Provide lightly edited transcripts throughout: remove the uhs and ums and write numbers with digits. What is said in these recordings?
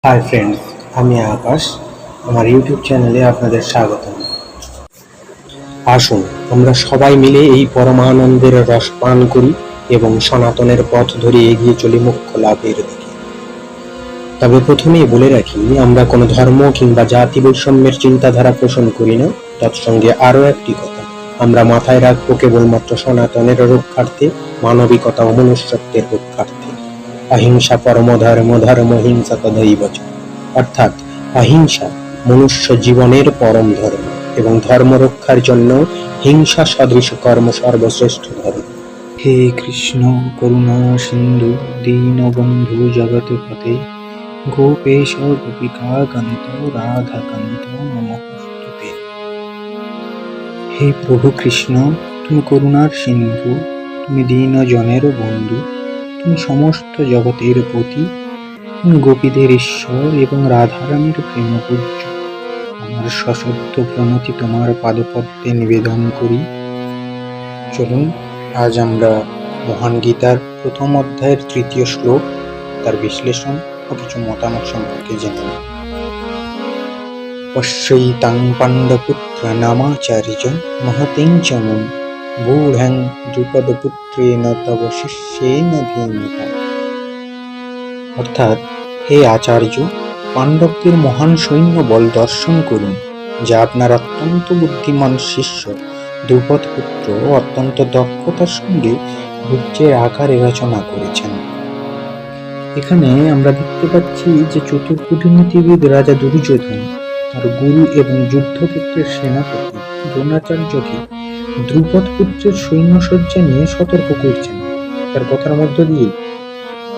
Hi friends, আমি আকাশ। আমার YouTube চ্যানেলে আপনাদের স্বাগতম। আসুন আমরা সবাই মিলে এই পরমানন্দের রস পান করি এবং সনাতনের পথ ধরে এগিয়ে চলি মোক্ষ লাভের দিকে। তবে প্রথমেই বলে রাখি, আমরা কোনো ধর্ম কিংবা জাতি বৈষম্যের চিন্তাধারা পোষণ করি না। তৎসঙ্গে আরও একটি কথা, আমরা মাথায় রাখবো কেবলমাত্র সনাতনের রক্ষার্থে, মানবিকতা ও মনুষ্যত্বের রক্ষার্থে। অহিংসা পরম ধর্ম, ধর্ম হিংসা তদৈব চ। অর্থাৎ অহিংসা মনুষ্য জীবনের পরম ধর্ম এবং ধর্ম রক্ষার জন্য হিংসা সদৃশ কর্ম সর্বশ্রেষ্ঠ ধর্ম। হে কৃষ্ণ করুণা সিন্ধু দীনবন্ধু জগৎপতে গোপেশ গোপিকা কান্ত রাধা কান্ত নমস্তুতে। হে প্রভু কৃষ্ণ, তুমি করুণার সিন্ধু, তুমি দীন জনের বন্ধু, তুমি সমস্ত জগতের পতি, তুমি গোপীদের ঈশ্বর এবং রাধারানীর প্রেম পূজ্য। আমার সশ্রদ্ধ প্রণতি তোমার পাদপদ্মে নিবেদন করি। চলুন আজ আমরা মহান গীতার প্রথম অধ্যায়ের তৃতীয় শ্লোক, তার বিশ্লেষণ ও কিছু মতামত সম্পর্কে জেনে নিই। পশ্যৈতাং পাণ্ডপুত্র নামাচার্য মহতিং চ মম গূঢ়ং দ্রুপদপুত্রেণ তব শিষ্যেন ধীমতা। অর্থাৎ, হে আচার্য, পাণ্ডবদের মহান সৈন্য বল দর্শন করুন, যা আপনার অত্যন্ত বুদ্ধিমান শিষ্য দ্রুপদ পুত্র অত্যন্ত দক্ষতার সঙ্গে বীর্যের আকারে রচনা করেছেন। এখানে আমরা দেখতে পাচ্ছি যে চতুর্কূটনীতিবিদ রাজা দুর্যোধন তার গুরু এবং যুদ্ধক্ষেত্রের সেনাপতি দ্রোণাচার্যকে দ্রুপদ পুত্রের সৈন্যসজ্জা নিয়ে সতর্ক করছেন। তার কথার মধ্য দিয়ে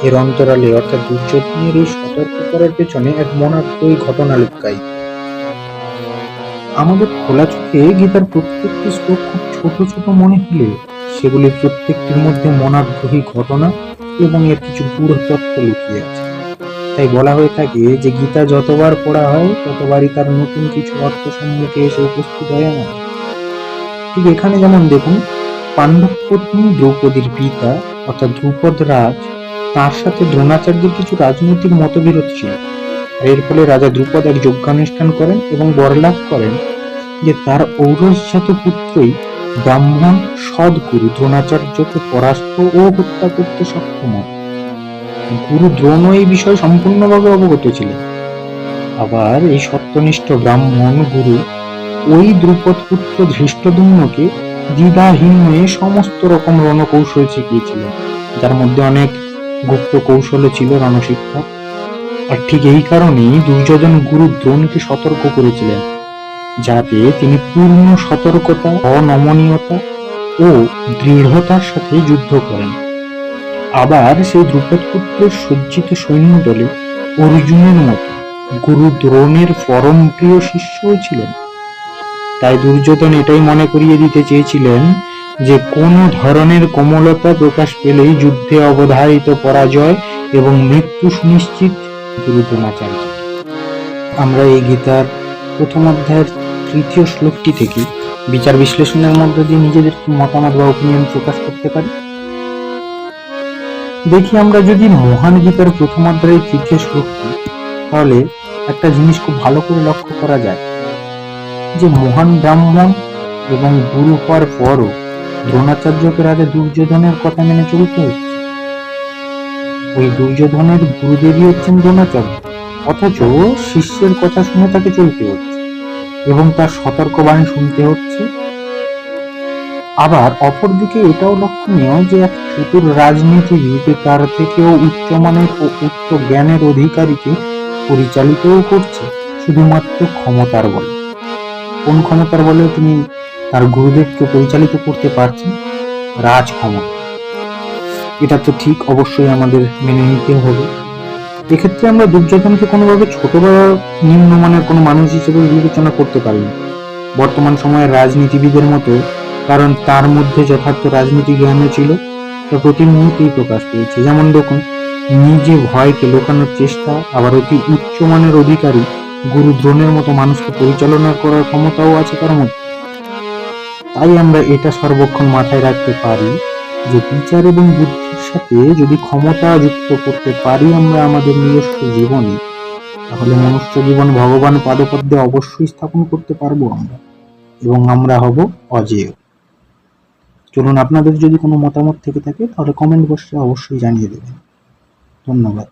এর অন্তরালে অর্থাৎ দুর্যোধনের এই সতর্ক করার পেছনে এক মনাগ্রহী ঘটনা লুকায়িত। আমাদের খোলা চোখে গীতার প্রত্যেকটি শ্লোক খুব ছোট ছোট মনে হলে সেগুলির প্রত্যেকটির মধ্যে মনাগ্রহী ঘটনা এবং এর কিছু গূঢ় তত্ত্ব লুকিয়ে আছে। তাই বলা হয়ে থাকে যে গীতা যতবার পড়া হয় ততবারই তার নতুন কিছু অর্থ সম্মুখে এসে উপস্থিত হয় আমার। ঠিক এখানে যেমন দেখুন, পাণ্ডব পত্নী দ্রৌপদীর পিতা অর্থাৎ দ্রুপদ রাজ, তার সাথে দ্রোণাচার্যের কিছু রাজনৈতিক মতবিরোধ ছিল। এর ফলে রাজা দ্রুপদ এক যজ্ঞানুষ্ঠান করেন এবং বরলাভ করেন যে তার ঔরসজাত পুত্রই ব্রাহ্মণ সদ্গুরু দ্রোণাচার্যকে পরাস্ত ও হত্যা করতে সক্ষম হয়। গুরু দ্রোণ এই বিষয়ে সম্পূর্ণভাবে অবগত ছিলেন। আবার এই সত্যনিষ্ঠ ব্রাহ্মণ গুরু ওই দ্রুপদ পুত্র ধৃষ্টদ্যুম্নকে দ্বিধাহীন হয়ে সমস্ত রকম রণকৌশল শিখিয়েছিলেন, যার মধ্যে অনেক গুপ্ত কৌশলও ছিল, রণশিক্ষা। আর ঠিক এই কারণেই দুর্যোধন গুরু দ্রোণকে সতর্ক করেছিলেন যাতে তিনি পূর্ণ সতর্কতা, অনমনীয়তা ও দৃঢ়তার সাথে যুদ্ধ করেন। আবার সেই দ্রুপদ পুত্রের সজ্জিত সৈন্য দলে অর্জুনের মতো গুরু দ্রোণের পরম প্রিয় শিষ্যও ছিলেন। তাই দুর্যোধন এটাই মনে করিয়ে দিতে চেয়েছিলেন যে কোন ধরনের কোমলতা প্রকাশ পেলেই যুদ্ধে অবধারিত পরাজয় এবং মৃত্যু সুনিশ্চিত গুরু দ্রোণাচার্য। আমরা এই গীতার প্রথম অধ্যায়ের তৃতীয় শ্লোকটি থেকে বিচার বিশ্লেষণের মধ্য দিয়ে নিজেদের মতামত বা ওপিনিয়ন প্রকাশ করতে পারি। দেখি, আমরা যদি মহান গীতার প্রথম অধ্যায়ের তৃতীয় শ্লোকটি, তাহলে একটা জিনিস খুব ভালো করে লক্ষ্য করা যায় যে মহান ব্রাহ্মণ এবং গুরু হওয়ার পরও দ্রোণাচার্যকে রাজা দুর্যোধনের কথা মেনে চলতে হচ্ছে। ওই দুর্যোধনের গুরুদেবী হচ্ছেন দ্রোণাচার্য, অথচ শিষ্যের কথা শুনে তাকে চলতে হচ্ছে এবং তার সতর্কবাণী শুনতে হচ্ছে। আবার অপরদিকে এটাও লক্ষণীয় যে এক চতুর রাজনীতিবিদ তার থেকেও উচ্চমানের ও উচ্চ জ্ঞানের অধিকারীকে পরিচালিতও করছে শুধুমাত্র ক্ষমতার বলে। কোন ক্ষমতার বলে তিনি তার গুরুদেবকে পরিচালিত করতে পারছেন? রাজ ক্ষমতা। এটা তো ঠিক, অবশ্যই আমাদের মেনে নিতে হবে। এক্ষেত্রে আমরা দুর্যোধনকে কোনোভাবে ছোট বা নিম্নমানের কোনো মানুষ হিসেবে বিবেচনা করতে পারি না বর্তমান সময়ের রাজনীতিবিদের মতো, কারণ তার মধ্যে যথার্থ রাজনীতি জ্ঞানও ছিল, তা প্রতি মুহূর্তেই প্রকাশ পেয়েছে। যেমন দেখুন, নিজে ভয়কে লুকানোর চেষ্টা, আবার অতি উচ্চমানের অধিকারী গুরু দ্রোণের মতো মানুষকে পরিচালনা করার ক্ষমতাও আছে তার মধ্যে। তাই আমরা এটা সর্বক্ষণ মাথায় রাখতে পারি যে বিচার এবং বুদ্ধির সাথে যদি ক্ষমতা যুক্ত করতে পারি আমরা আমাদের নিজস্ব জীবনে, তাহলে মনুষ্য জীবন ভগবান পাদপদ্মে অবশ্যই স্থাপন করতে পারবো আমরা, এবং আমরা হব অজেয়। চলুন, আপনাদের যদি কোনো মতামত থেকে থাকে তাহলে কমেন্ট বক্সে অবশ্যই জানিয়ে দেবেন। ধন্যবাদ।